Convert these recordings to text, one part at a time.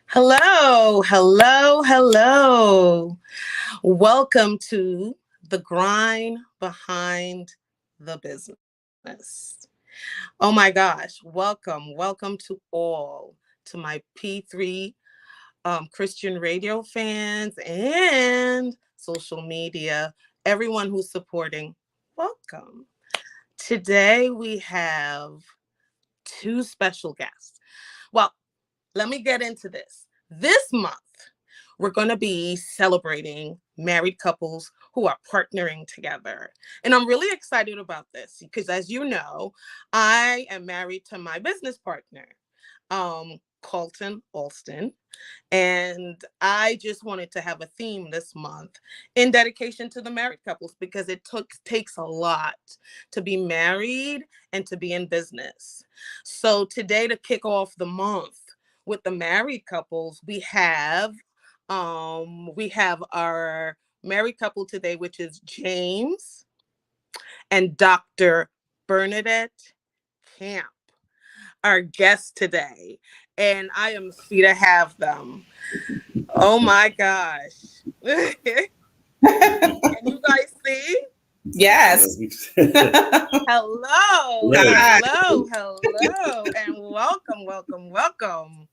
Hello, hello, hello. Welcome to the grind behind the business. Oh my gosh, welcome to all to my P3 Christian radio fans and social media, everyone who's supporting. Welcome. Today we have two special guests. Well, let me get into this. This month, we're going to be celebrating married couples who are partnering together. And I'm really excited about this because, as you know, I am married to my business partner, Colton Alston. And I just wanted to have a theme this month in dedication to the married couples because takes a lot to be married and to be in business. So today, to kick off the month with the married couples, we have our married couple today, which is James and Dr. Bernadette Camp, our guest today. And I am happy to have them. Oh my gosh. Can you guys see? Yes. Hello, hello, hello, and welcome.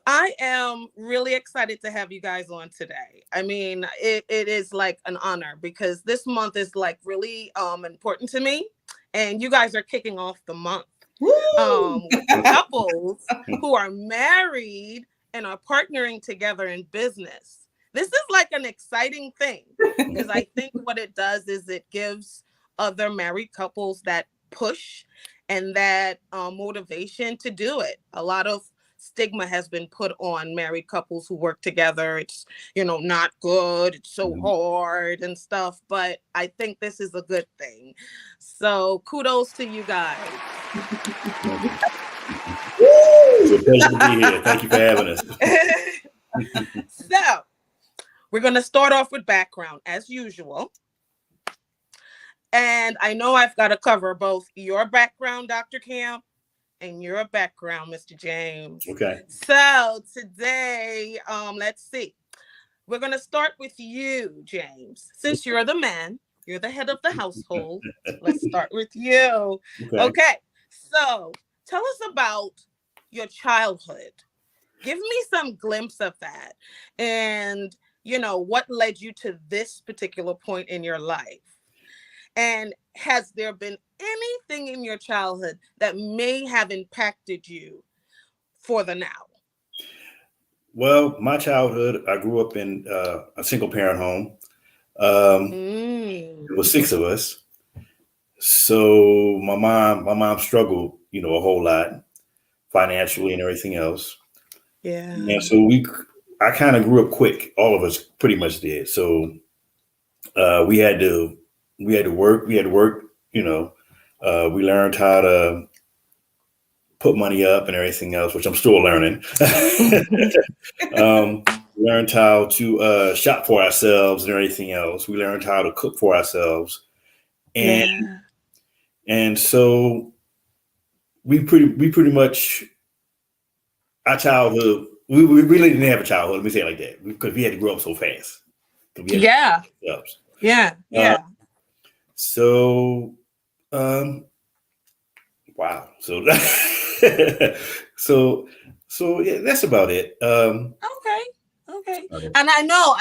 I am really excited to have you guys on today. I mean, it is like an honor because this month is like really important to me. And you guys are kicking off the month with couples who are married and are partnering together in business. This is like an exciting thing because I think what it does is it gives other married couples that push and that motivation to do it. A lot of stigma has been put on married couples who work together. It's, not good. It's so hard and stuff. But I think this is a good thing. So kudos to you guys. It's a pleasure to be here. Thank you for having us. So we're going to start off with background as usual. And I know I've got to cover both your background, Dr. Camp, and your background, Mr. James. Okay. So today, let's see. We're going to start with you, James. Since you're the man, you're the head of the household. Let's start with you. Okay. So tell us about your childhood. Give me some glimpse of that. And, what led you to this particular point in your life? And has there been anything in your childhood that may have impacted you for the now? Well, my childhood, I grew up in a single parent home. There was 6 of us. So my mom struggled, a whole lot financially and everything else. Yeah. And so I kind of grew up quick. All of us pretty much did. So we had to work. We learned how to put money up and everything else, which I'm still learning. Learned how to shop for ourselves and everything else. We learned how to cook for ourselves. And so we pretty much, our childhood, we really didn't have a childhood. Let me say it like that, because we had to grow up so fast. Yeah. So, wow. So, so yeah, that's about it. Okay. And I know,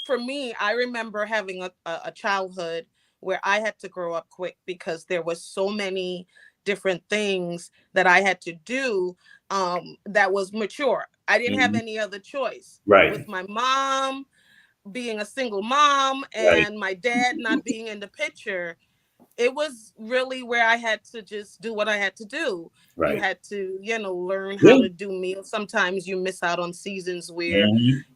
for me, I remember having a childhood where I had to grow up quick because there was so many different things that I had to do that was mature. I didn't have any other choice. Right. With my mom being a single mom and my dad not being in the picture, it was really where I had to just do what I had to do. Right. You had to, learn how to do meals. Sometimes you miss out on seasons where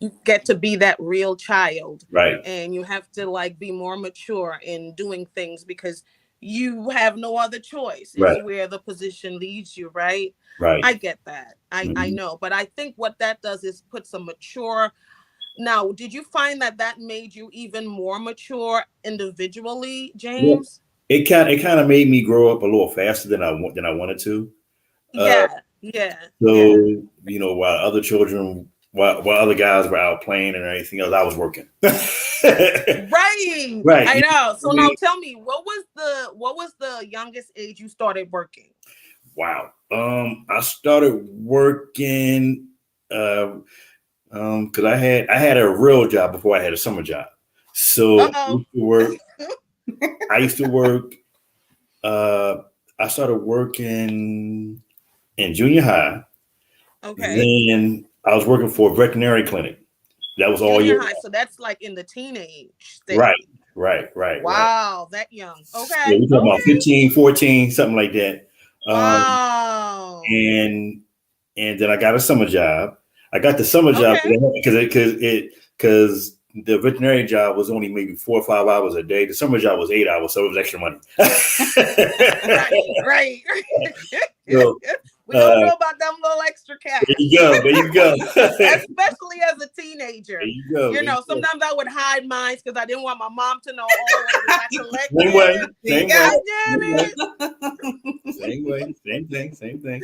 you get to be that real child. Right. And you have to be more mature in doing things because you have no other choice. It's where the position leads you, right? Right. I get that. I know. But I think what that does is put some mature. Now, did you find that made you even more mature individually, James? It kind of made me grow up a little faster than I wanted to. Yeah. Yeah. So, Yeah. you know, while other children, while other guys were out playing and everything else, I was working. Right. Right. I You know. know what So I now mean? tell me, what was the youngest age you started working? Wow. I started working because I had a real job before I had a summer job. So Uh-oh. I used to work. Uh, I started working in junior high. Okay. Then I was working for a veterinary clinic. That was all year Junior high. long. So that's like in the teenage Right, stage. right. Wow, that young. Yeah, Okay. we're talking about Okay. 15, 14, something like that. Um, Wow. and and then I got a summer job. I got the summer job Okay. because the veterinary job was only maybe 4 or 5 hours a day. The summer job was 8 hours, so it was extra money. Right, right. So We don't uh, know about them little extra cash. there you go. There you go. There Especially as a teenager. you go. You There you know, go. sometimes I would hide mine because I didn't want my mom to know, oh, I Same way. collected. Same way. God Same damn way. it. Same way. Same thing. Same thing.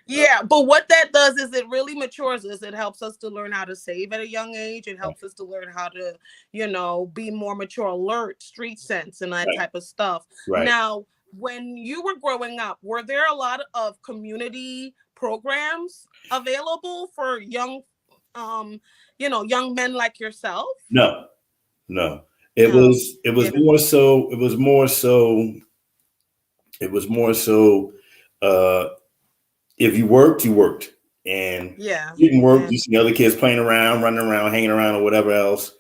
Yeah, but what that does is it really matures us. It helps us to learn how to save at a young age. It Right. helps us to learn how to, be more mature, alert, street sense, and that Right. type of stuff. Right. Now, when you were growing up, were there a lot of community programs available for young, young men like yourself? No. No. It No, was. It was didn't. more so. It was more so. It was more so. Uh, if you worked, you worked, and Yeah, you didn't work. yeah, You see other kids playing around, running around, hanging around, or whatever else.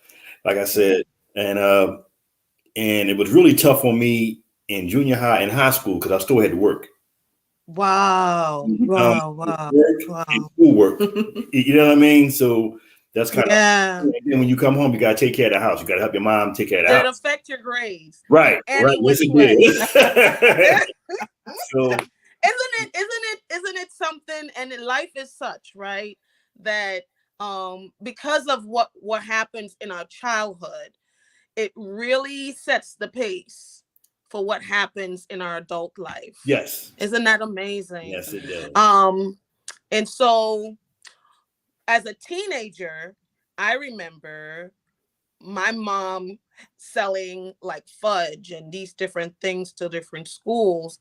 Like I yeah. said, and it was really tough on me in junior high and high school because I still had to work. Wow, wow, wow, Work and wow. schoolwork. You know what I mean? So that's kind of. Yeah. And then when you come home, you gotta take care of the house. You gotta help your mom take care of the Did it house. affect your grades Right, right. any Yes, which it way? did. So Isn't it something, and life is such, right, that because of what happens in our childhood, it really sets the pace for what happens in our adult life. yes, Isn't that amazing? yes, it does. um and so as a teenager, I remember my mom selling like fudge and these different things to different schools.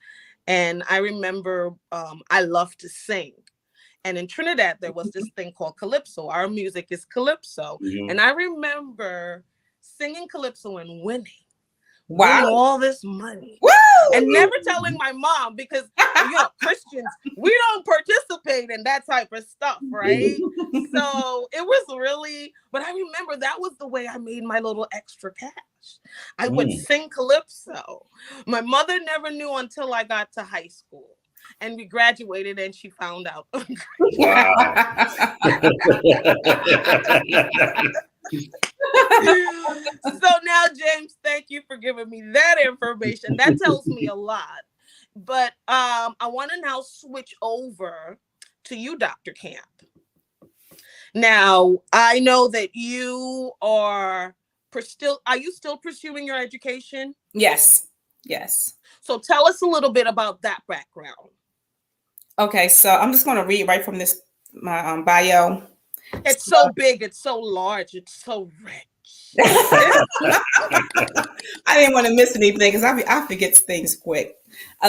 And I remember I loved to sing. And in Trinidad, there was this thing called calypso. Our music is calypso. And Mhm. I remember singing calypso and winning Wow. all this money Woo! and never telling my mom because Christians, we don't participate in that type of stuff, right? So it was really, but I remember that was the way I made my little extra cash. I would Mm. sing calypso. My mother never knew until I got to high school and we graduated and she found out. Wow. So now, James, thank you for giving me that information. That tells me a lot. But I want to now switch over to you, Dr. Camp. Now, I know that you are you still pursuing your education? Yes. Yes. So tell us a little bit about that background. Okay, so I'm just going to read right from this my bio. It's so big, it's so large, it's so rich. I didn't want to miss anything because I forget things quick.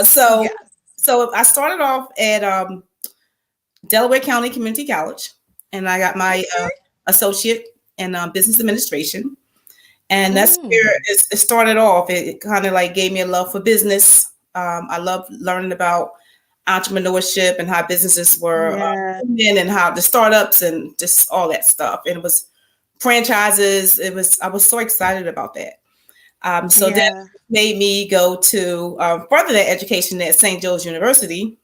So Yes. so I started off at Delaware County Community College, and I got my associate in business administration. And that's where it started off. It kind of like gave me a love for business. I love learning about entrepreneurship and how businesses were in and how the startups and just all that stuff. And it was franchises. I was so excited about that. So that made me go to further that education at St. Joe's University.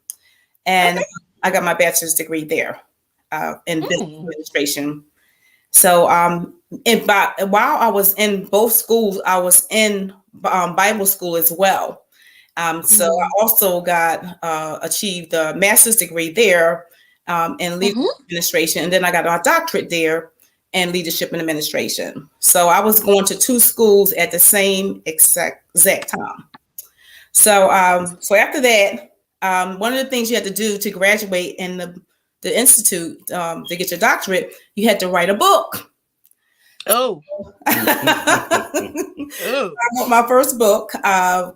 And I got my bachelor's degree there in business administration. So while I was in both schools, I was in Bible school as well. So I also achieved a master's degree there in leadership administration. And then I got my doctorate there in leadership and administration. So I was going to two schools at the same exact time. So so after that, one of the things you had to do to graduate in the institute, to get your doctorate, you had to write a book. Oh. I wrote my first book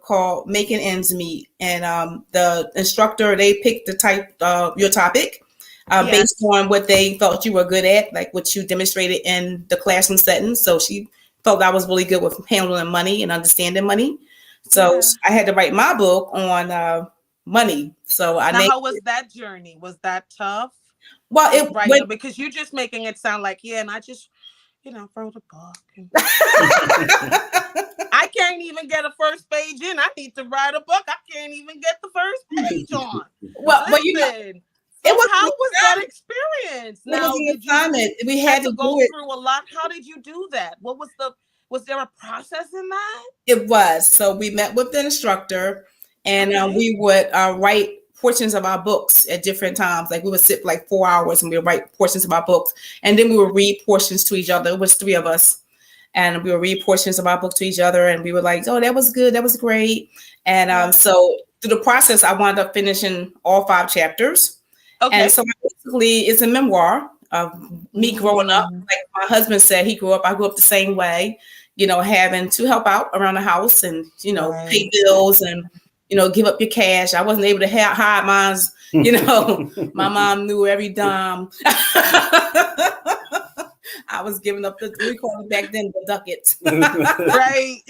called Making Ends Meet, and the instructor, they picked the type your topic based on what they felt you were good at, like what you demonstrated in the classroom setting. So she felt I was really good with handling money and understanding money. So I had to write my book on money. So how was that journey? Was that tough? Well, because you're just making it sound like, and I just, wrote a book. And I can't even get a first page in. I need to write a book. I can't even get the first page on. Well, how was that experience? Now, we had to go through a lot. How did you do that? Was there a process in that? It was. So we met with the instructor, and we would write portions of our books at different times. Like we would sit for like 4 hours and we would write portions of our books, and then we would read portions to each other. It was 3 of us, and we would read portions of our book to each other, and we were like, "Oh, that was good. That was great." And so through the process, I wound up finishing all 5 chapters. Okay. And so basically, it's a memoir of me growing up. Like my husband said, I grew up the same way. Having to help out around the house and pay bills and give up your cash. I wasn't able to hide mine. My mom knew every dime. I was giving up we called it back then the ducats. Right.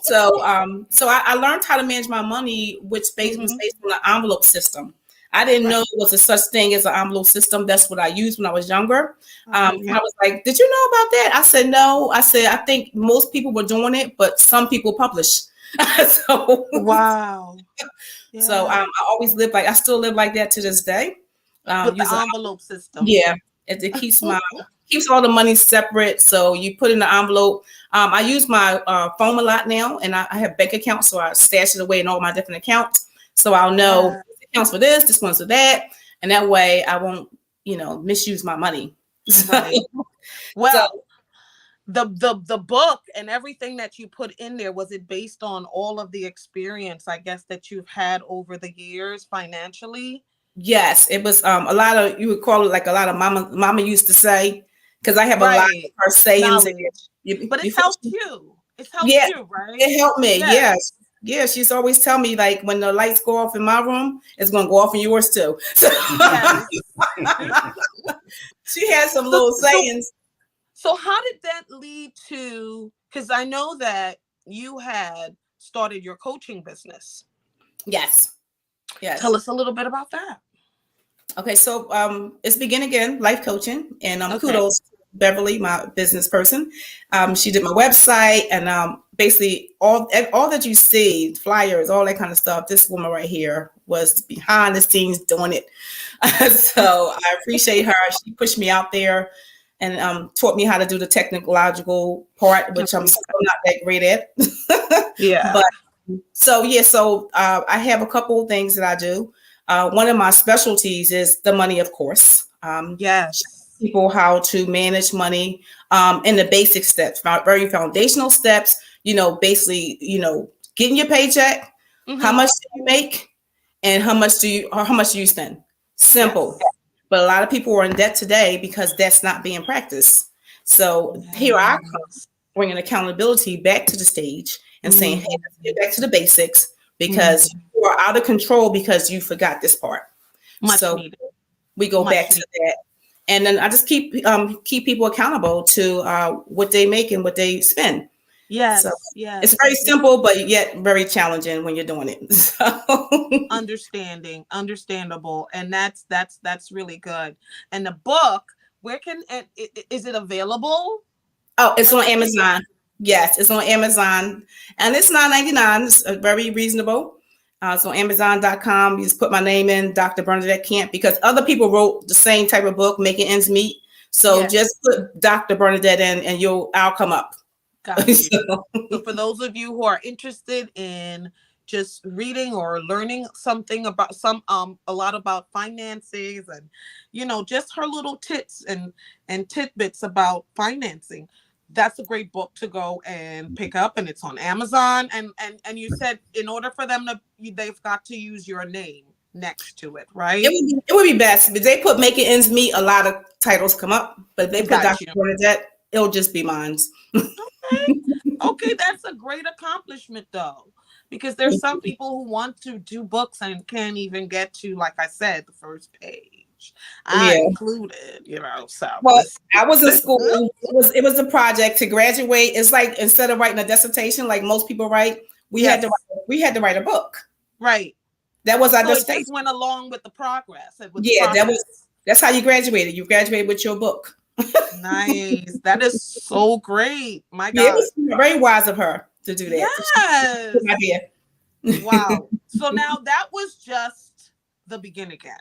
So I learned how to manage my money, which was based on an envelope system. I didn't know there was a such thing as an envelope system. That's what I used when I was younger. I was like, "Did you know about that?" I said, "No." I said, "I think most people were doing it, but some people publish." So wow. Yeah. So I always I still live like that to this day. With the envelope system. Yeah, it keeps keeps all the money separate. So you put in the envelope. I use my phone a lot now, and I have bank accounts, so I stash it away in all my different accounts. So I'll know this account's for this one's for that, and that way I won't, misuse my money. Right. Well. The book and everything that you put in there, was it based on all of the experience, I guess, that you've had over the years financially? Yes, it was a lot of, you would call it like a lot of mama used to say, because I have a lot of her sayings. But it helped you. It's helped you, right? It helped me, yes. Yeah, she's always tell me, like, when the lights go off in my room, it's going to go off in yours too. So she has some little sayings. So how did that lead to, because I know that you had started your coaching business. Yes. Tell us a little bit about that. Okay, so it's Begin Again Life Coaching, and kudos to Beverly, my business person. She did my website, and basically all that you see, flyers, all that kind of stuff, this woman right here was behind the scenes doing it. So I appreciate her. She pushed me out there and taught me how to do the technological part, which I'm still not that great at. Yeah. But so I have a couple of things that I do. One of my specialties is the money, of course. Yes. People how to manage money in the basic steps, very foundational steps. Basically, getting your paycheck, how much do you make, and how much do you spend? Simple. Yes. But a lot of people are in debt today because that's not being practiced. So here I come, bringing accountability back to the stage and saying, "Hey, let's get back to the basics because you are out of control because you forgot this part." We go back to that, and then I just keep people accountable to what they make and what they spend. Yes, so, it's very simple, but yet very challenging when you're doing it. So. Understandable, and that's really good. And the book, is it available? Oh, it's on Amazon. Yes, it's on Amazon, and it's $9.99. It's very reasonable. It's on Amazon.com. You just put my name in, Dr. Bernadette Camp, because other people wrote the same type of book, Making Ends Meet. So just put Dr. Bernadette in, and I'll come up. Got you. So for those of you who are interested in just reading or learning something about a lot about finances and just her little tips and tidbits about financing, that's a great book to go and pick up, and it's on Amazon. And you said in order for them to, they've got to use your name next to it, right? It would be best if they put Making Ends Meet. A lot of titles come up, but if they put Dr. Bernadette, it'll just be mine. Okay, that's a great accomplishment though, because there's some people who want to do books and can't even get to, like I said, the first page. I included, so. Well, I was in school. It was a project to graduate. It's like instead of writing a dissertation like most people write, we had to write a book. Right. That was our dissertation. It just went along with the progress. That's how you graduated. You graduated with your book. Nice. That is so great. My God. It was very wise of her to do that. Yes. Wow. So now that was just the beginning again,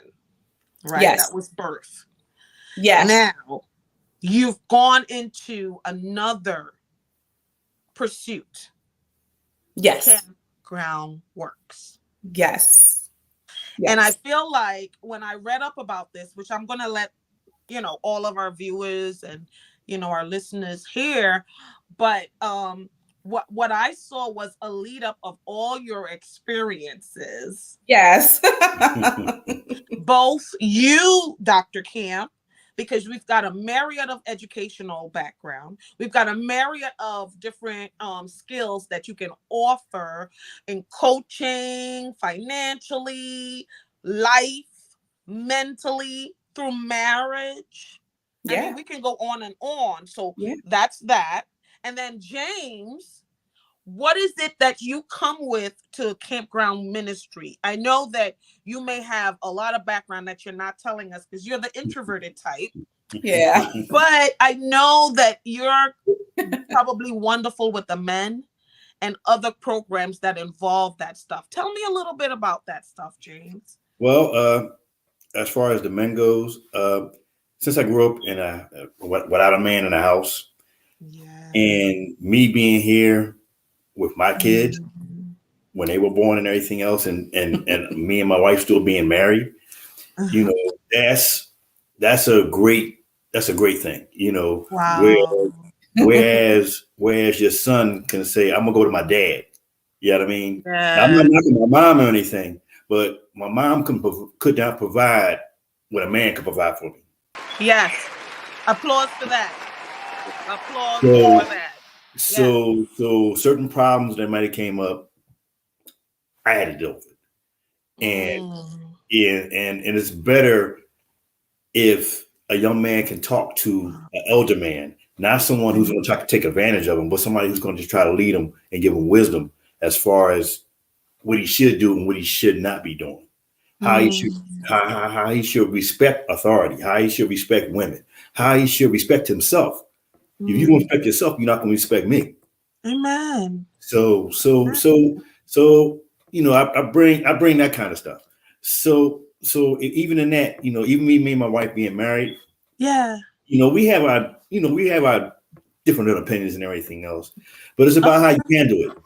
right? Yes. That was birth. Yes. Now you've gone into another pursuit. Yes. Campground Works. Yes. And I feel like when I read up about this, which I'm going to let all of our viewers and our listeners hear, but what I saw was a lead up of all your experiences. Yes. Both you, Dr. Camp, because we've got a myriad of educational background. We've got a myriad of different skills that you can offer in coaching, financially, life, mentally, through marriage. I mean, we can go on and on. So that's that. And then James, what is it that you come with to Campground Ministry? I know that you may have a lot of background that you're not telling us because you're the introverted type. Yeah. But I know that you're probably wonderful with the men and other programs that involve that stuff. Tell me a little bit about that stuff, James. Well, as far as the men goes, since I grew up without a man in the house, and me being here with my kids when they were born and everything else, and me and my wife still being married, that's a great thing, Wow. Whereas your son can say, "I'm gonna go to my dad." You know what I mean? Yeah. I'm not knocking my mom or anything, but my mom could not provide what a man could provide for me. Yes. Applause for that. Applause for that. So certain problems that might have came up, I had to deal with it. And it's better if a young man can talk to an elder man, not someone who's going to try to take advantage of him, but somebody who's going to just try to lead him and give him wisdom as far as what he should do and what he should not be doing. How he should respect authority, how he should respect women, how he should respect himself. If you don't respect yourself, you're not going to respect me. Amen. So I bring that kind of stuff. So even in that, even me and my wife being married, we have our different little opinions and everything else, but it's about how you handle it.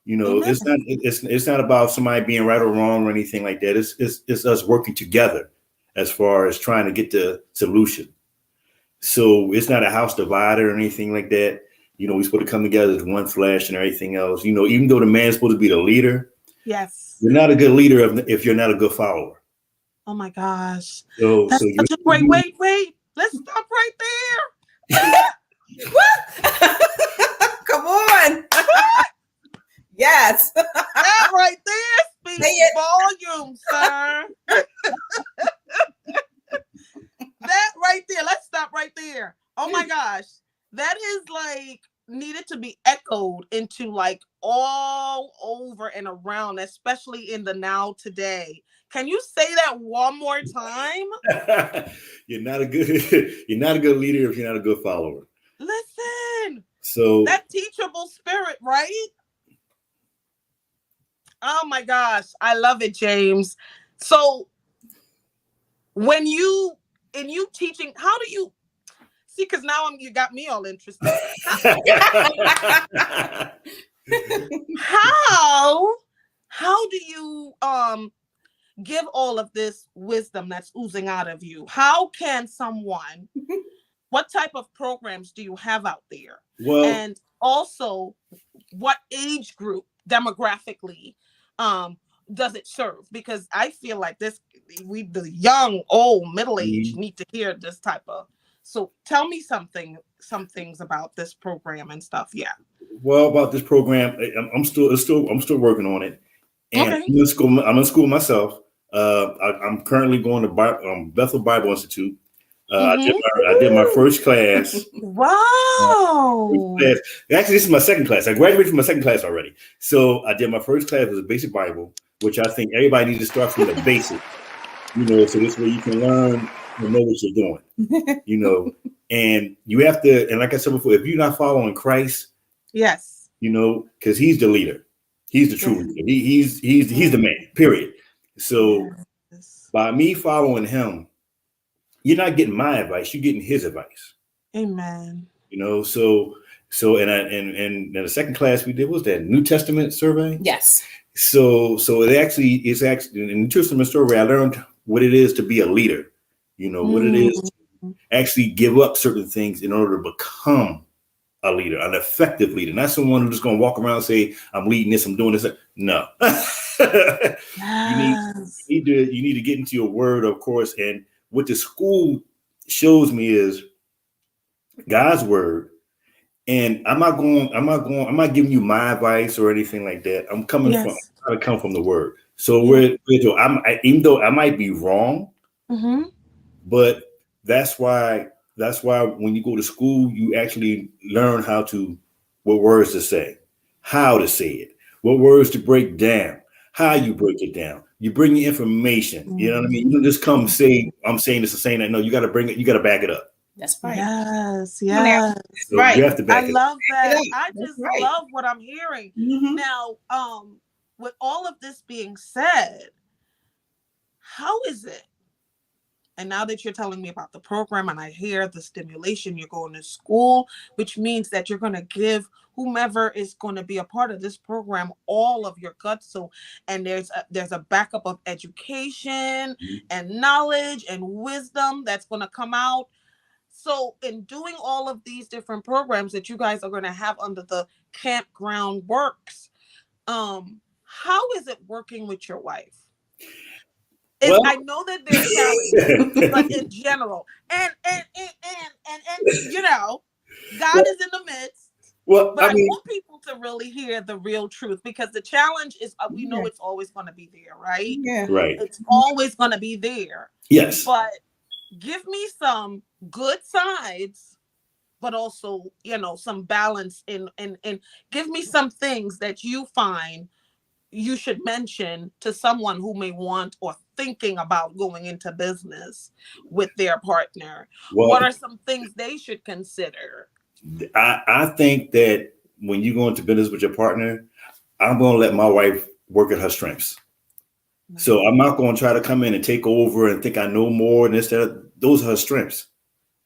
It's not about somebody being right or wrong or anything like that. It's us working together as far as trying to get the solution. So it's not a house divider or anything like that. We're supposed to come together as one flesh and everything else. Even though the man's supposed to be the leader, yes, you're not a good leader if you're not a good follower. Oh my gosh. That's such a great wait. Let's stop right there. Come on. Yes. That right there speaks volume, sir. That right there. Let's stop right there. Oh my gosh. That is like needed to be echoed into like all over and around, especially in the now today. Can you say that one more time? You're not a good leader if you're not a good follower. Listen. So that teachable spirit, right? Oh my gosh, I love it, James. So when you teaching, how do you see? Because now you got me all interested. How do you give all of this wisdom that's oozing out of you? How can someone, what type of programs do you have out there? Well, and also what age group demographically does it serve? Because I feel like the young, old, middle-aged need to hear this type of. So tell me some things about this program and stuff. Yeah. Well, about this program, I'm still working on it, and Okay. I'm in school myself. I'm currently going to Bethel Bible Institute. I did my first class. Wow. First class. Actually, this is my second class. I graduated from my second class already. So I did my first class was a basic Bible, which I think everybody needs to start from the basic. So this way you can learn and know what you're doing. And you have to. And like I said before, if you're not following Christ, yes, because He's the leader, He's the true leader. He's the man. Period. So by me following Him, you're not getting my advice, you're getting His advice. Amen. So and the second class we did was that New Testament survey. Yes. So it's actually in the New Testament survey, I learned what it is to be a leader. What it is to actually give up certain things in order to become a leader, an effective leader, not someone who's just going to walk around and say, I'm leading this, I'm doing this. No. Yes. You need to get into your word, of course. And what the school shows me is God's word. And I'm not giving you my advice or anything like that. I'm trying to come from the word. So even though I might be wrong, but that's why when you go to school, you actually learn what words to say, how to say it, what words to break down, how you break it down. You bring your information. You know what I mean? You don't just come say, I'm saying this and saying that. No, you got to bring it. You got to back it up. That's right. Yes. So right. You have to back it up. I love that. I just love what I'm hearing. Now, with all of this being said, how is it? And now that you're telling me about the program and I hear the stimulation, you're going to school, which means that you're going to give whomever is going to be a part of this program all of your guts. So, and there's a backup of education and knowledge and wisdom that's going to come out. So in doing all of these different programs that you guys are going to have under the Campground Works, how is it working with your wife? I know that there's challenges, but in general, and God is in the midst. Well, but I want people to really hear the real truth, because the challenge is we know it's always going to be there, right? Yeah, right. It's always going to be there. Yes, but give me some good sides, but also some balance in give me some things that you find you should mention to someone who may want or thinking about going into business with their partner. Well, what are some things they should consider? I think that when you go into business with your partner, I'm going to let my wife work at her strengths. Nice. So I'm not going to try to come in and take over and think I know more and those are her strengths.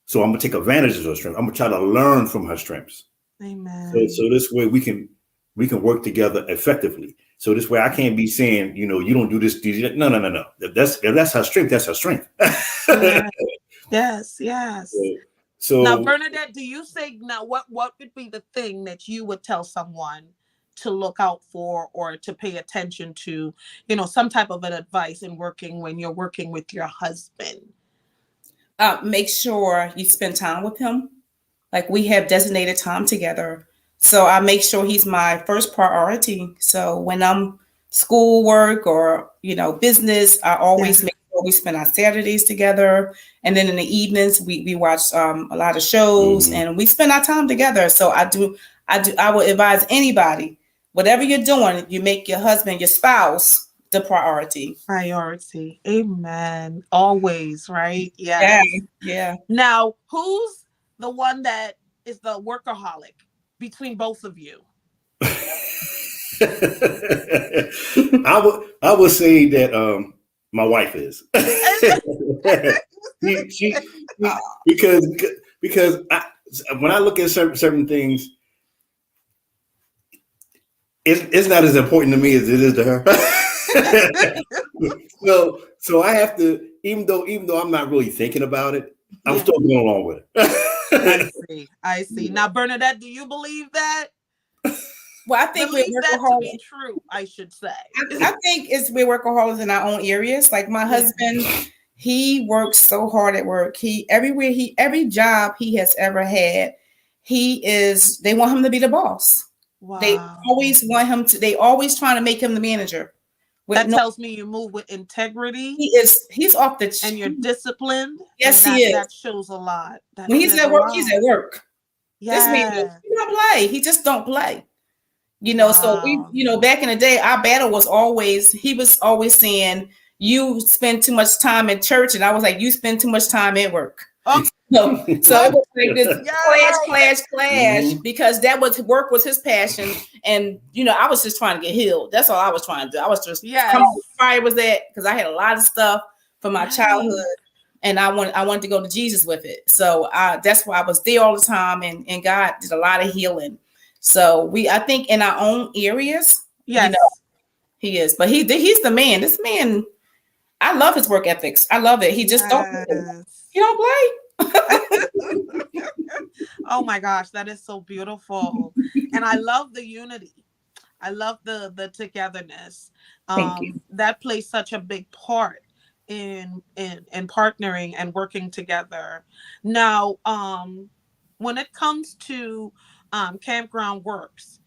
So I'm going to take advantage of her strengths. I'm going to try to learn from her strengths. Amen. So this way we can work together effectively. So this way I can't be saying, you don't do this. No. If that's her strength, that's her strength. Yes. So now, Bernadette, do you say now what would be the thing that you would tell someone to look out for or to pay attention to, some type of an advice in when you're working with your husband? Make sure you spend time with him. Like, we have designated time together. So I make sure he's my first priority. So when I'm schoolwork or, business, I always make sure we spend our Saturdays together. And then in the evenings, we watch a lot of shows and we spend our time together. So I would advise anybody, whatever you're doing, you make your husband, your spouse, the priority. Amen. Always, right? Yes. Yeah. Now, who's the one that is the workaholic between both of you? I would say that my wife is. she because when I look at certain things, it's not as important to me as it is to her. So I have to, even though I'm not really thinking about it, I'm still going along with it. I see. Now, Bernadette, do you believe that? Well, I think we're Believe that to be workaholics. true, I should say. I think we're workaholics in our own areas. Like my husband, he works so hard at work. Every job he has ever had, they want him to be the boss. Wow. They always want him to, they always trying to make him the manager. That tells me you move with integrity. He's off the and you're disciplined. Yes, and he is. That shows a lot. When he's at work, he's at work. Yeah. This man, he don't play. He just don't play. You know, so back in the day, our battle was he was always saying, you spend too much time at church. And I was like, you spend too much time at work. Oh. So it was like this clash, because work was his passion. And, I was just trying to get healed. That's all I was trying to do. I was just, fire was that, because I had a lot of stuff from my childhood. And I wanted to go to Jesus with it. So that's why I was there all the time. And God did a lot of healing. So I think in our own areas, he is. But he's the man. This man, I love his work ethics. I love it. He just don't play. He don't play. Oh my gosh, that is so beautiful. And I love the unity. I love the togetherness. Thank you. That plays such a big part in partnering and working together. Now, when it comes to Campground Works,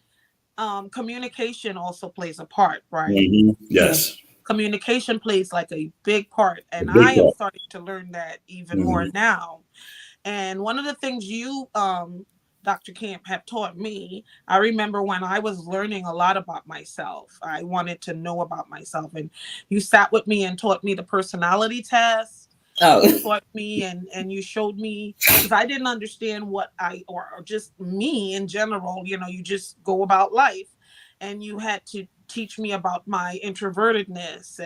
communication also plays a part, right? Mm-hmm. Yes. Communication plays like a big part, and I am starting to learn that even more now. And one of the things you, Dr. Camp, have taught me, I remember when I was learning a lot about myself, I wanted to know about myself, and you sat with me and taught me the personality test. You taught me and you showed me, because I didn't understand what or just me in general, you just go about life, and you had to teach me about my introvertedness,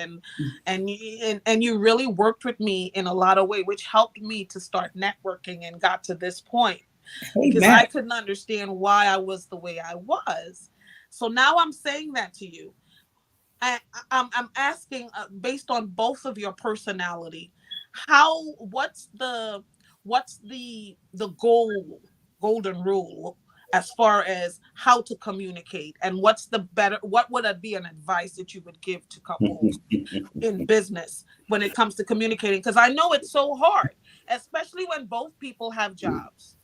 and you really worked with me in a lot of ways, which helped me to start networking and got to this point, because I couldn't understand why I was the way I was. So now I'm saying that to you. I'm asking, based on both of your personality, what's the golden rule as far as how to communicate, and what would be an advice that you would give to couples in business when it comes to communicating? Because I know it's so hard, especially when both people have jobs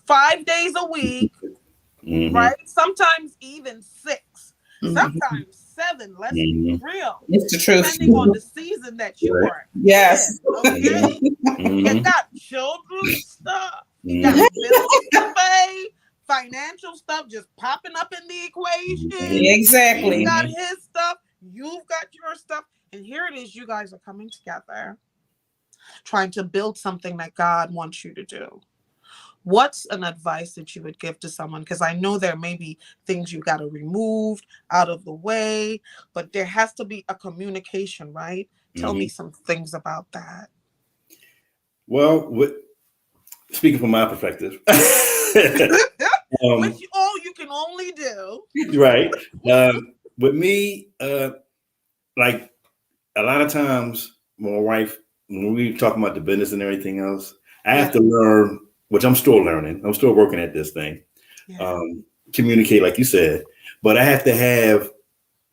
5 days a week, right? Sometimes even 6, sometimes 7. Let's be real. It's the truth. Depending on the season that you are. Yes. In, okay. You got children's stuff. You got bills to pay, financial stuff just popping up in the equation. Exactly. He got his stuff. You've got your stuff. And here it is. You guys are coming together, trying to build something that God wants you to do. What's an advice that you would give to someone? Because I know there may be things you got to remove out of the way, but there has to be a communication, right? Tell me some things about that. Well, speaking from my perspective, which you can only do. Right. With me, like a lot of times, my wife, when we talk about the business and everything else, I have to learn, which I'm still learning. I'm still working at this thing. Communicate, like you said, but I have to have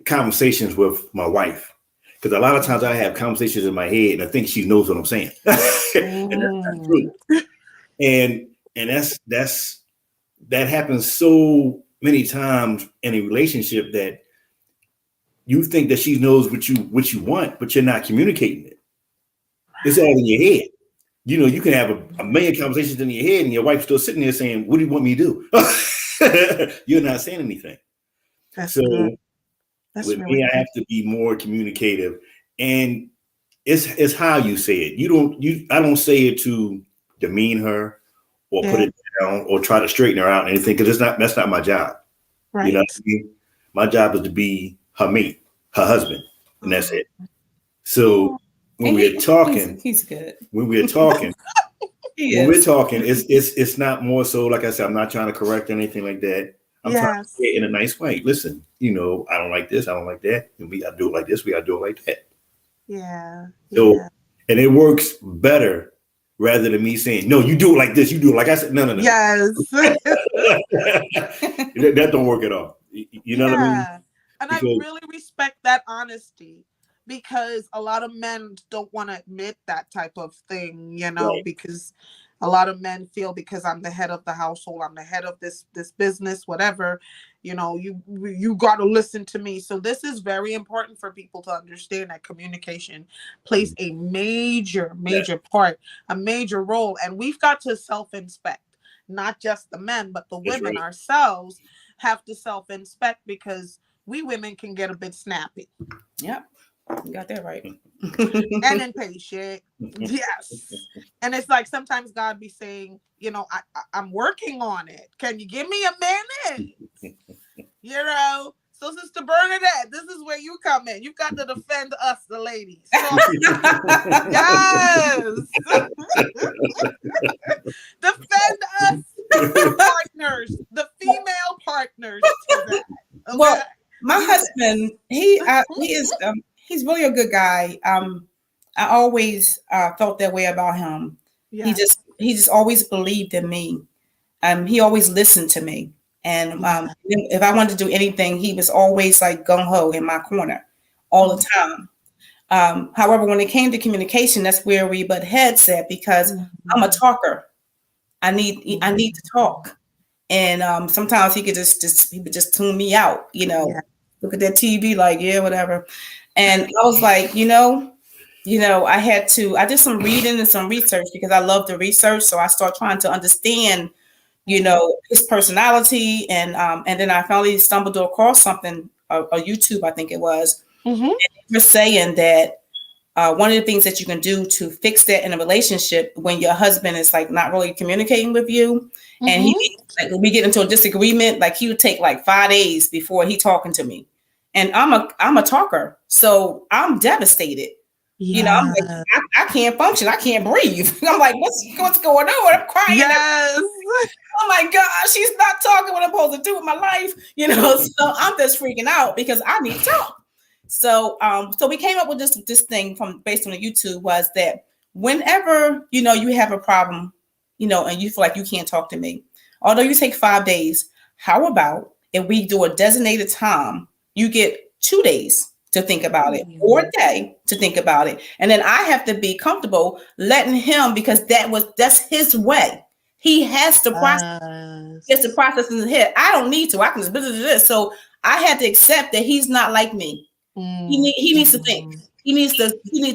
conversations with my wife, because a lot of times I have conversations in my head and I think she knows what I'm saying. And that's not true. And that happens so many times in a relationship, that you think that she knows what you want, but you're not communicating it. It's all in your head. You can have a million conversations in your head and your wife's still sitting there saying, what do you want me to do? You're not saying anything. That's really me, I have to be more communicative, and it's how you say it. I don't say it to demean her or put it down or try to straighten her out or anything, because that's not my job. Right. You know what I mean? My job is to be her mate, her husband, and that's it. So when we're talking, he's good. When we're talking, it's not more so, like I said, I'm not trying to correct anything like that. I'm trying to say it in a nice way. Listen, I don't like this, I don't like that, and we gotta do it like this, we gotta do it like that. Yeah. So, and it works better rather than me saying, no, you do it like this, you do it like I said. No. Yes. that don't work at all. You know what I mean? And I really respect that honesty, because a lot of men don't want to admit that type of thing, you know, Right. because a lot of men feel because I'm the head of the household, I'm the head of this business, whatever, you know, you got to listen to me. So this is very important for people to understand that communication plays a major part, a major role. And we've got to self-inspect, not just the men, but the women ourselves have to self-inspect, because we women can get a bit snappy. Yep. You got that right. And impatient. Yes. And it's like sometimes God be saying, you know, I'm working on it. Can you give me a minute? You know? So Sister Bernadette, this is where you come in. You've got to defend us, the ladies. So, yes. Defend us, partners, the female partners to that. Okay? Well, my husband, he is he's really a good guy. I always felt that way about him. Yeah. He just always believed in me. He always listened to me. And if I wanted to do anything, he was always like gung ho in my corner all the time. However, when it came to communication, that's where we butt heads at, because I'm a talker. I need to talk. And sometimes he could he would just tune me out, you know, look at that TV like, yeah, whatever. And I was like, you know, I did some reading and some research, because I love the research. So I started trying to understand, you know, his personality. And then I finally stumbled across something, a YouTube, I think it was. And they were saying that one of the things that you can do to fix that in a relationship, when your husband is like not really communicating with you, and we get into a disagreement, like he would take like 5 days before he talking to me. And I'm a talker, so I'm devastated. Yeah. You know, I'm like, I can't function. I can't breathe. I'm like, what's going on? I'm crying. Yes. Oh my God, she's not talking what I'm supposed to do with my life. You know, so I'm just freaking out because I need to talk. So we came up with this thing based on the YouTube, was that whenever, you know, you have a problem, you know, and you feel like you can't talk to me, although you take 5 days, how about if we do a designated time, you get 2 days to think about it, or a day to think about it. And then I have to be comfortable letting him, because that's his way. He has to process. He has to process in his head. I don't need to. I can just do this. So I had to accept that he's not like me. He needs to think. He needs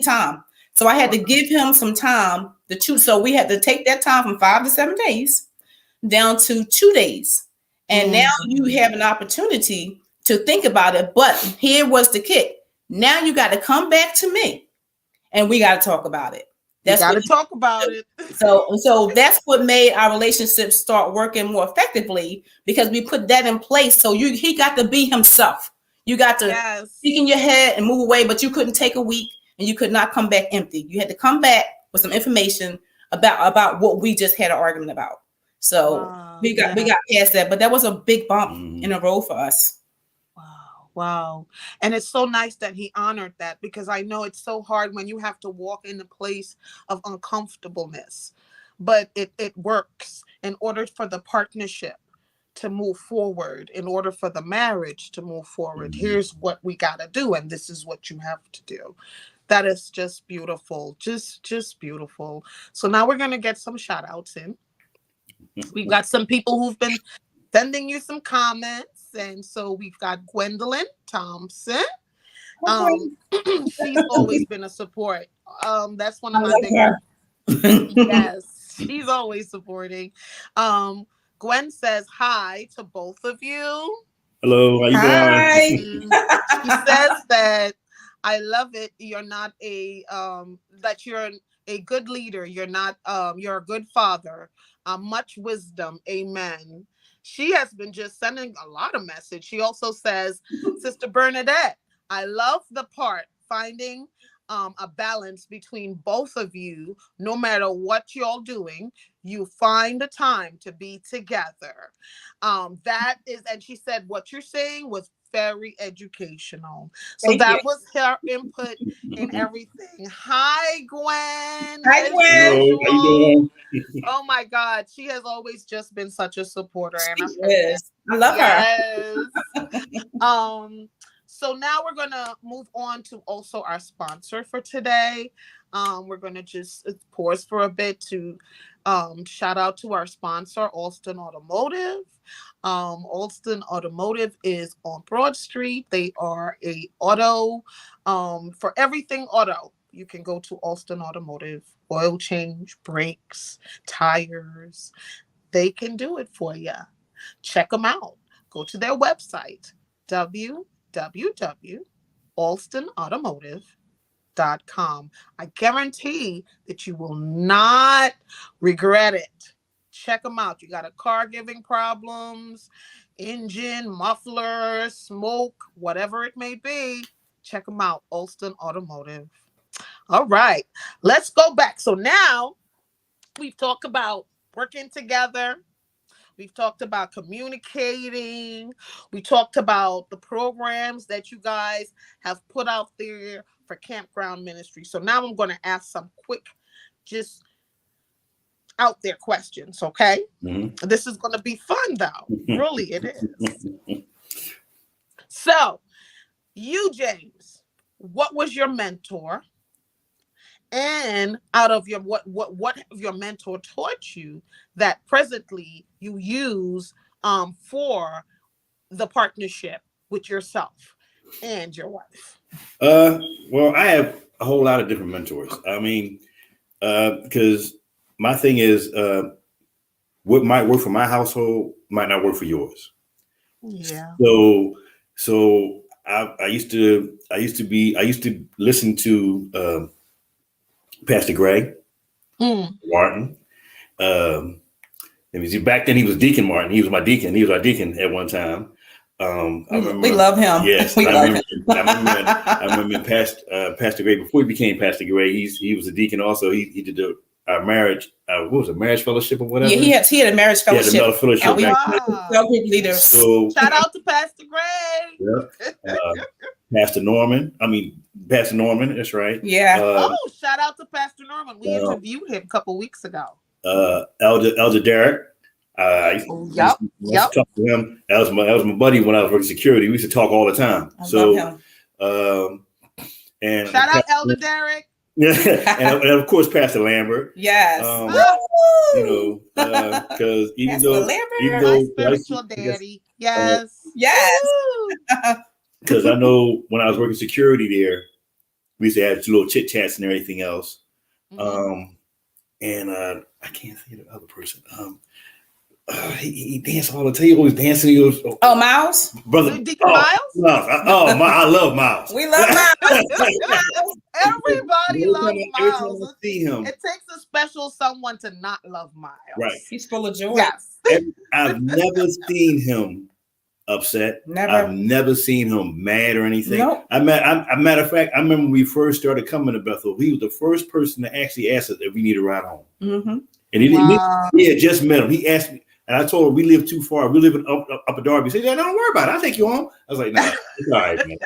time. So I had to give him some time to choose. So we had to take that time from 5 to 7 days down to 2 days. And now you have an opportunity to think about it. But here was the kick. Now you got to come back to me, and we got to talk about it. That's got to talk about it. So that's what made our relationship start working more effectively, because we put that in place. So he got to be himself. You got to speak in your head and move away, but you couldn't take a week, and you could not come back empty. You had to come back with some information about what we just had an argument about. So we got past that, but that was a big bump in the road for us. Wow. And it's so nice that he honored that, because I know it's so hard when you have to walk in a place of uncomfortableness, but it works in order for the partnership to move forward, in order for the marriage to move forward. Here's what we got to do, and this is what you have to do. That is just beautiful. Just beautiful. So now we're going to get some shout outs in. We've got some people who've been sending you some comments. And so we've got Gwendolyn Thompson. She's always been a support. That's one of my big. Yes, she's always supporting. Gwen says hi to both of you. Hello, how you doing? She says that I love it. You're not that you're a good leader. You're not. You're a good father. Much wisdom. Amen. She has been just sending a lot of message. She also says, Sister Bernadette, I love the part finding a balance between both of you. No matter what you're doing, you find the time to be together. That is, and she said, what you're saying was very educational. So Thank you. that was her input in everything. Hi, Gwen. Hi, As Gwen. Hello, how you usual. doing? Oh my God, she has always just been such a supporter and She a fan. is. I love her. Yes. So now we're gonna move on to also our sponsor for today. We're gonna just pause for a bit to shout out to our sponsor, Alston Automotive. Alston Automotive is on Broad Street. They are a auto for everything auto. You can go to Alston Automotive, oil change, brakes, tires. They can do it for you. Check them out. Go to their website, www.alstonautomotive.com. I guarantee that you will not regret it. Check them out. You got a car giving problems, engine, muffler, smoke, whatever it may be. Check them out, Alston Automotive. All right, let's go back. So now we've talked about working together. We've talked about communicating. We talked about the programs that you guys have put out there for Campground Ministry. So now I'm going to ask some quick, just out there questions, okay? Mm-hmm. This is going to be fun, though. Really, it is. So, you, James, what was your mentor? And out of your what your mentor taught you that presently you use for the partnership with yourself and your wife? Well, I have a whole lot of different mentors. I mean, because my thing is, what might work for my household might not work for yours. Yeah. So I used to listen to Pastor Greg Martin. Back then he was Deacon Martin. He was my deacon. He was our deacon at one time. We love him. Yes, we love him. I remember Pastor Gray before he became Pastor Gray. He was a deacon also. He did our marriage. What was it, marriage fellowship or whatever? Yeah, he had a marriage fellowship. Yeah, the fellowship. And we wow. group leaders. So, shout out to Pastor Gray. Yeah. Pastor Norman. That's right. Yeah. Shout out to Pastor Norman. We interviewed him a couple weeks ago. Elder Derek. I used to talk to him. That was my buddy when I was working security. We used to talk all the time. I love him. And shout out Elder Derek. and of course Pastor Lambert. Yes. Because even though my spiritual daddy. Yes. Because I know when I was working security there, we used to have little chit chats and everything else. Mm-hmm. And I can't think of the other person. He danced all the time. He always dancing. Miles? Brother. Miles? I love Miles. We love Miles. Everybody loves Miles. Every time I see him. It takes a special someone to not love Miles. Right. He's full of joy. Yes. I've never seen him upset. Never. I've never seen him mad or anything. Nope. Matter of fact, I remember when we first started coming to Bethel, he was the first person to actually ask us if we need a ride home. Mm-hmm. And he had just met him. He asked me, and I told him we live too far. We live in Upper Darby. He said, "Yeah, don't worry about it. I'll take you home." I was like, "Nah, it's all right, man."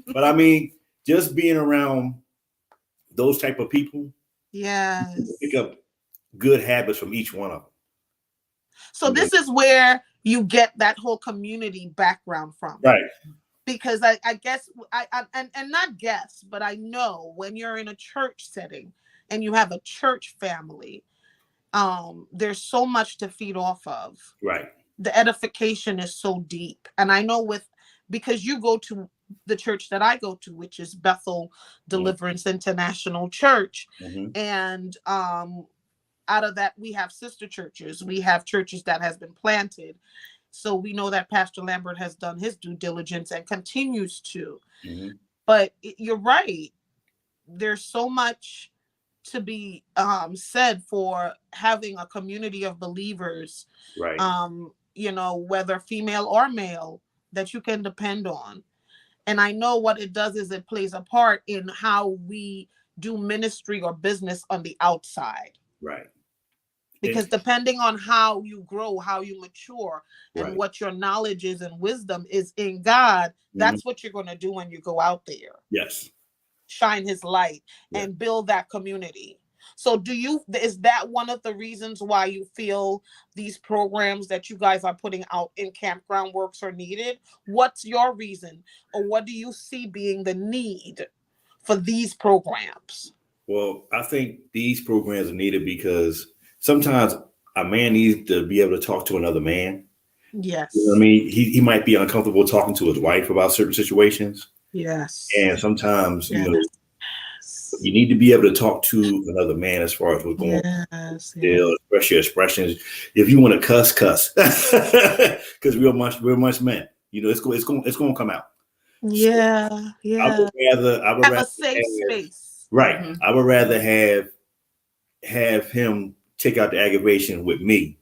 But I mean, just being around those type of people, pick up good habits from each one of them. So this is where you get that whole community background from, right? Because I guess and not guess, but I know when you're in a church setting and you have a church family, there's so much to feed off of. Right. The edification is so deep, and I know because you go to the church that I go to, which is Bethel Deliverance International Church, and out of that we have sister churches. We have churches that has been planted. So we know that Pastor Lambert has done his due diligence and continues to. But you're right. There's so much to be said for having a community of believers, right? Whether female or male, that you can depend on. And I know what it does is it plays a part in how we do ministry or business on the outside. Right. Because depending on how you grow, how you mature, and right. what your knowledge is and wisdom is in God, that's what you're going to do when you go out there. Yes. Shine his light and build that community. So is that one of the reasons why you feel these programs that you guys are putting out in Campground Works are needed? What's your reason, or what do you see being the need for these programs? Well, I think these programs are needed because sometimes a man needs to be able to talk to another man. Yes. You know what I mean? He might be uncomfortable talking to his wife about certain situations. Yes. And sometimes, you know, you need to be able to talk to another man as far as what's going on. Express your expressions. If you want to cuss, because we're much men. You know, it's going to come out. Yeah, so yeah. I would have rather a safe space. Right. Mm-hmm. I would rather have him take out the aggravation with me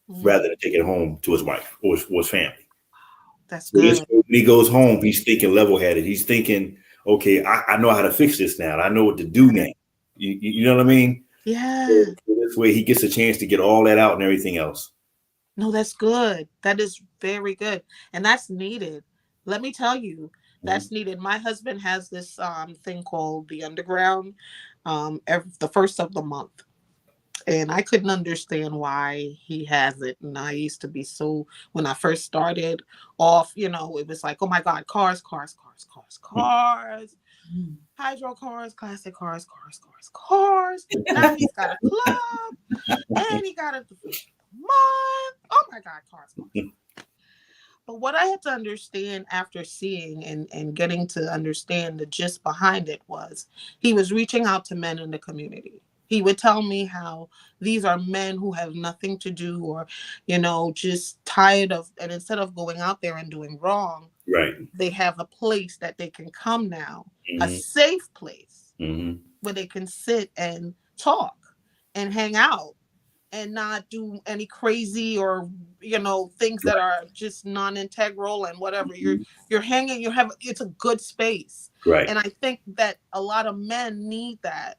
rather than take it home to his wife or his family. That's good. When he goes home, he's thinking level-headed. He's thinking, okay, I know how to fix this now. I know what to do now. You know what I mean? Yeah. So this way he gets a chance to get all that out and everything else. No, that's good. That is very good. And that's needed. Let me tell you, that's needed. My husband has this thing called the Underground the first of the month. And I couldn't understand why he has it. And I used to be when I first started off, you know, it was like, oh my God, cars. Hydro cars, classic cars. Now he's got a club and he got a month. Oh my God, cars. But what I had to understand after seeing and getting to understand the gist behind it was he was reaching out to men in the community. He would tell me how these are men who have nothing to do or, you know, just tired of, and instead of going out there and doing wrong, right, they have a place that they can come now, a safe place where they can sit and talk and hang out and not do any crazy or, you know, things that are just non-integral and whatever. You're hanging, it's a good space. Right. And I think that a lot of men need that.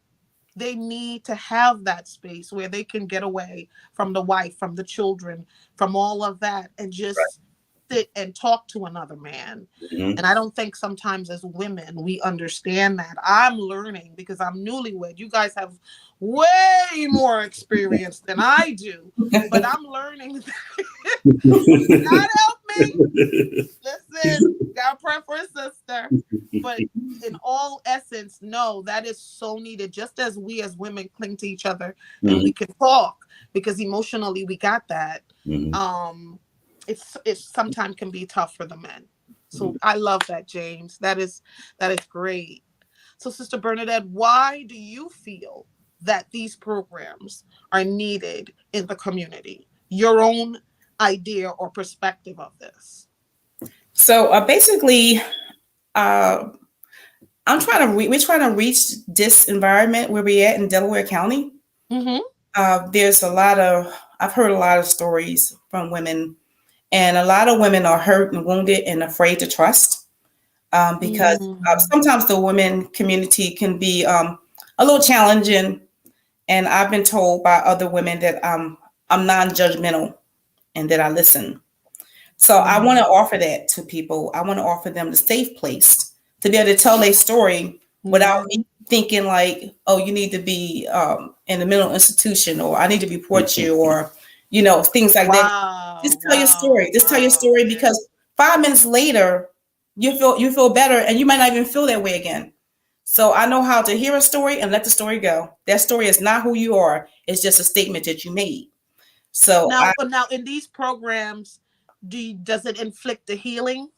They need to have that space where they can get away from the wife, from the children, from all of that, and just sit and talk to another man. And I don't think sometimes as women we understand that. I'm learning because I'm newlywed. You guys have way more experience than I do, but I'm learning. God help me. Listen, God pray for a sister. But in all essence, no, that is so needed. Just as we as women cling to each other and we can talk because emotionally we got that. It sometimes can be tough for the men. So I love that, James. That is great. So Sister Bernadette, why do you feel that these programs are needed in the community? Your own idea or perspective of this. So basically, we're trying to reach this environment where we're at in Delaware County. There's I've heard a lot of stories from women, and a lot of women are hurt and wounded and afraid to trust because sometimes the women community can be a little challenging. And I've been told by other women that I'm non-judgmental and that I listen. So I want to offer that to people. I want to offer them the safe place to be able to tell their story without me thinking like, oh, you need to be in a mental institution, or I need to report you, or, you know, things like that. Just tell your story. Just tell your story, because 5 minutes later, you feel better, and you might not even feel that way again. So I know how to hear a story and let the story go. That story is not who you are. It's just a statement that you made. So now in these programs, does it inflict the healing?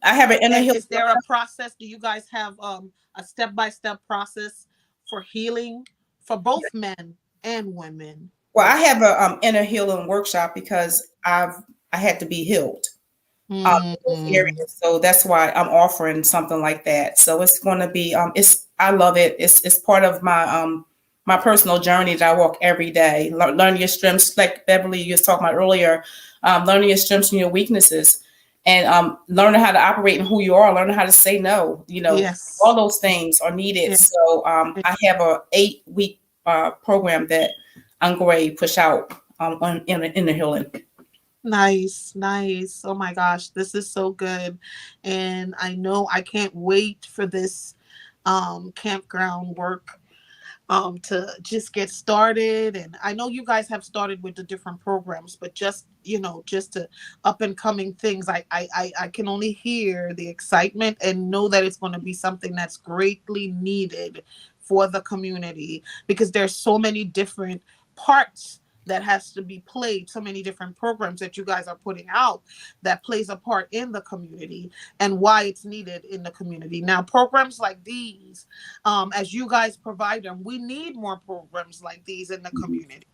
I have an inner healing. Is there a process? Do you guys have a step-by-step process for healing for both men and women? Well, I have a inner healing workshop because I had to be healed. So that's why I'm offering something like that. So it's going to be I love it. It's part of my my personal journey that I walk every day. Learning your strengths, like Beverly you was talking about earlier. Learning your strengths and your weaknesses, and learning how to operate in who you are. Learning how to say no. You know, all those things are needed. So I have a 8-week program that I'm going to push out in the healing. Nice, nice. Oh my gosh, this is so good. And I know I can't wait for this campground work to just get started. And I know you guys have started with the different programs, but just, just to up and coming things, I can only hear the excitement and know that it's going to be something that's greatly needed for the community, because there's so many different parts that has to be played, so many different programs that you guys are putting out that plays a part in the community and why it's needed in the community. Now, programs like these, as you guys provide them, we need more programs like these in the community.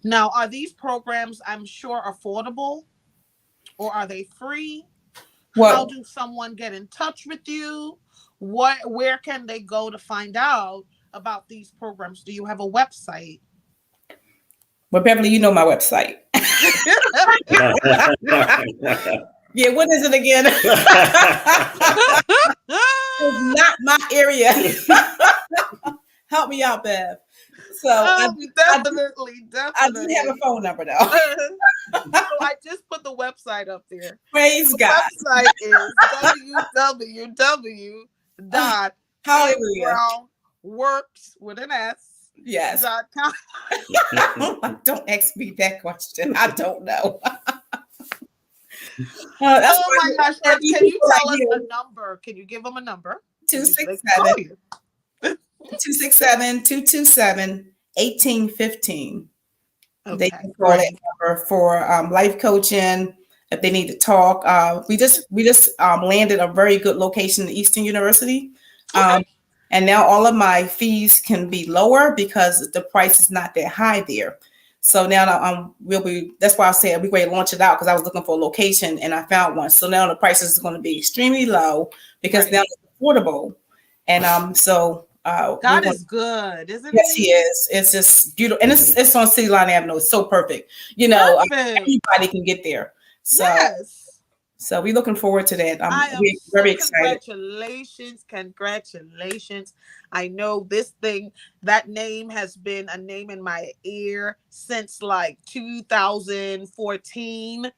Now, are these programs, I'm sure, affordable, or are they free? How do someone get in touch with you? Where can they go to find out about these programs? Do you have a website? Well, Beverly, you know my website. Yeah, what is it again? It's not my area. Help me out, Bev. So definitely. I do have a phone number though. So I just put the website up there. Praise God. The website is www.campgroundworks with an S. Yes. Don't ask me that question. I don't know. Oh my gosh. Can you tell us a number? Can you give them a number? 267-227-1815. Okay, they can call that number for life coaching if they need to talk. We just landed a very good location in Eastern University. And now all of my fees can be lower because the price is not that high there. So now that's why I said we're going to launch it out, because I was looking for a location and I found one. So now the price is going to be extremely low because now it's affordable. And God is good, isn't Yes, He is. It's just beautiful. And it's on City Line Avenue. It's so perfect. Anybody can get there. So yes. So we're looking forward to that. I'm very excited. Congratulations. I know that name has been a name in my ear since like 2014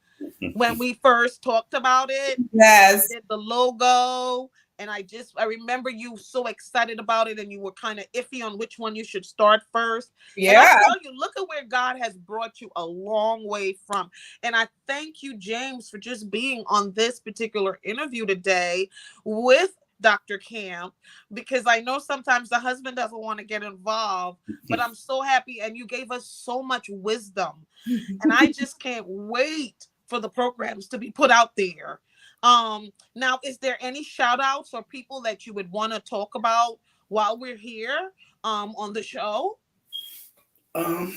when we first talked about it. Yes. Did the logo. And I remember you so excited about it, and you were kind of iffy on which one you should start first. Yeah. And I tell you, look at where God has brought you a long way from. And I thank you, James, for just being on this particular interview today with Dr. Camp, because I know sometimes the husband doesn't want to get involved, but I'm so happy. And you gave us so much wisdom. And I just can't wait for the programs to be put out there. Now, is there any shout outs or people that you would want to talk about while we're here on the show? Well,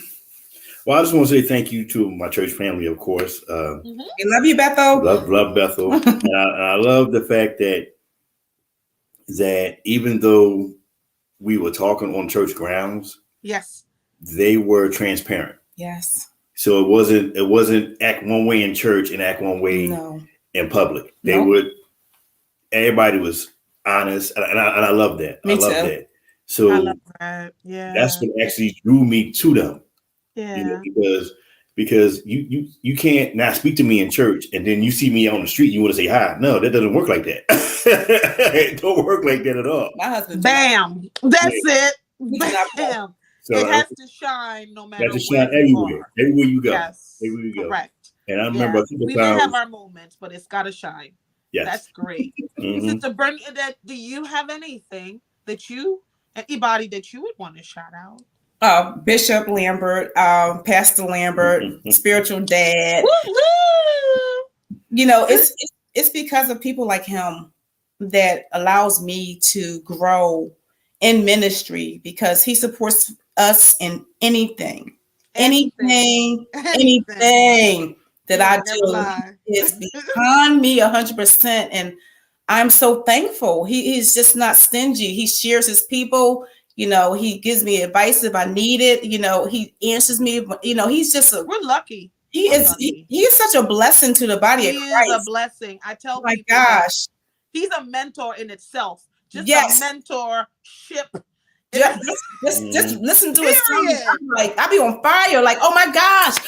I just want to say thank you to my church family, of course. We love you, Bethel. Love Bethel. And I love the fact that even though we were talking on church grounds, yes, they were transparent. Yes. So it wasn't act one way in church and act one way in public. Everybody was honest, and I love that. Me too. That. So I love that. Yeah, that's what actually drew me to them. Yeah, because you can't now speak to me in church and then you see me on the street, you want to say hi. No, that doesn't work like that. It don't work like that at all. My husband, bam, that's it. Bam. So it has to shine no matter where everywhere you go. Yes, everywhere you go. Correct. And I remember we may have our moments, but it's got to shine. Yes, that's great. Sister Bernadette, do you have anything anybody that you would want to shout out? Bishop Lambert, Pastor Lambert, spiritual dad. It's because of people like him that allows me to grow in ministry, because he supports us in anything that I do is behind me 100%. And I'm so thankful. He's just not stingy. He shares his people. He gives me advice if I need it. He answers me. He's just we're lucky. He is such a blessing to the body of Christ. He is a blessing. I tell my people, gosh, he's a mentor in itself. Just a mentorship Just listen to his sermons. Period. I be on fire, like, oh my gosh,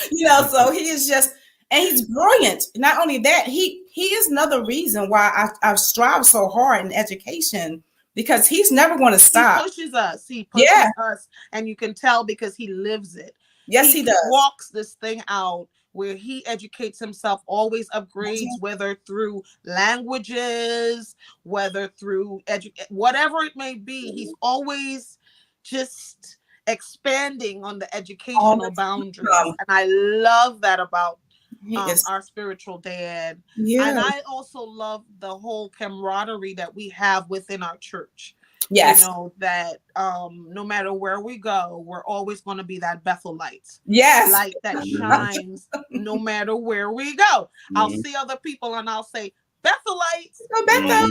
so he is just, and he's brilliant. Not only that, he is another reason why I strive so hard in education, because he's never going to stop. He pushes us. He pushes us, and you can tell because he lives it. Yes, he does. Walks this thing out where he educates himself, always upgrades, whether through languages, whether through whatever it may be. He's always just expanding on the educational boundaries. And I love that about our spiritual dad. Yeah. And I also love the whole camaraderie that we have within our church. Yes. That no matter where we go, we're always going to be that Bethel light. Yes. Light that shines no matter where we go. I'll see other people and I'll say, Bethelites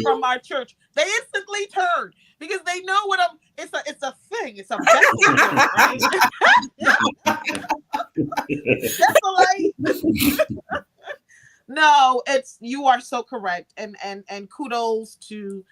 from our church. They instantly turn because they know what it's a thing. It's a Bethel thing, right? Bethelite. No, you are so correct. And kudos to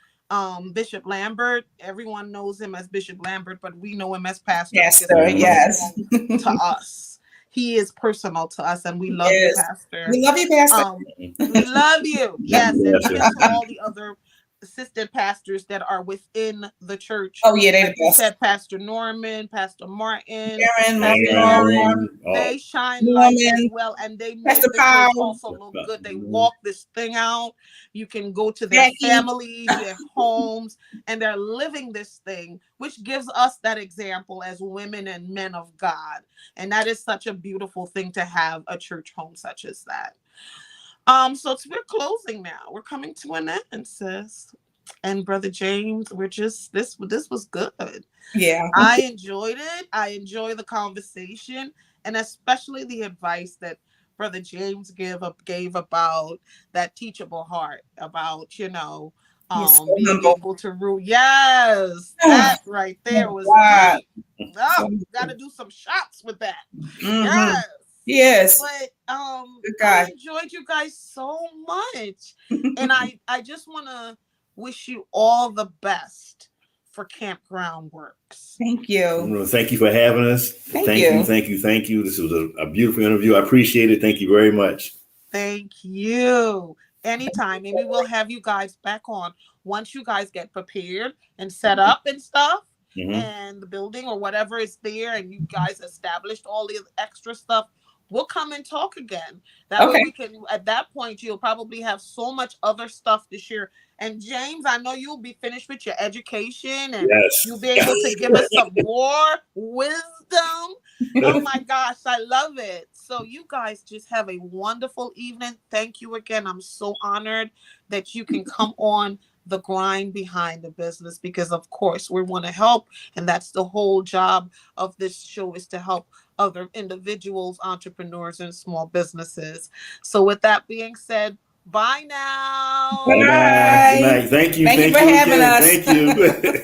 Bishop Lambert. Everyone knows him as Bishop Lambert, but we know him as Pastor. Yes, sir. Yes. To us. He is personal to us, and we love you, Pastor. We love you, Pastor. We love you. Yes, and even to all the other assistant pastors that are within the church. Oh, yeah, they said Pastor Norman, Pastor Martin, Aaron, they shine light as well, and they make the church also look good. They walk this thing out. You can go to their families, their homes, and they're living this thing, which gives us that example as women and men of God. And that is such a beautiful thing to have a church home such as that. So we're closing now. We're coming to an end, sis. And Brother James, this was good. Yeah. I enjoyed it. I enjoy the conversation, and especially the advice that Brother James gave about that teachable heart, about, being able to rule. Yes, that right there was deep. Oh, got to do some shots with that. Mm-hmm. Yes. But I enjoyed you guys so much. And I just want to wish you all the best for Campground Works. Thank you. Thank you for having us. Thank you. This was a beautiful interview. I appreciate it. Thank you very much. Thank you. Anytime. Maybe we'll have you guys back on once you guys get prepared and set up and stuff. And the building or whatever is there, and you guys established all the extra stuff. We'll come and talk again. That way we can, at that point, you'll probably have so much other stuff to share. And James, I know you'll be finished with your education and you'll be able to give us some more wisdom. Oh my gosh, I love it. So you guys just have a wonderful evening. Thank you again. I'm so honored that you can come on the grind behind the business, because of course we want to help, and that's the whole job of this show, is to help other individuals, entrepreneurs, and small businesses. So with that being said, bye now. Bye. Good night. Thank you. Thank you for having us. Thank you.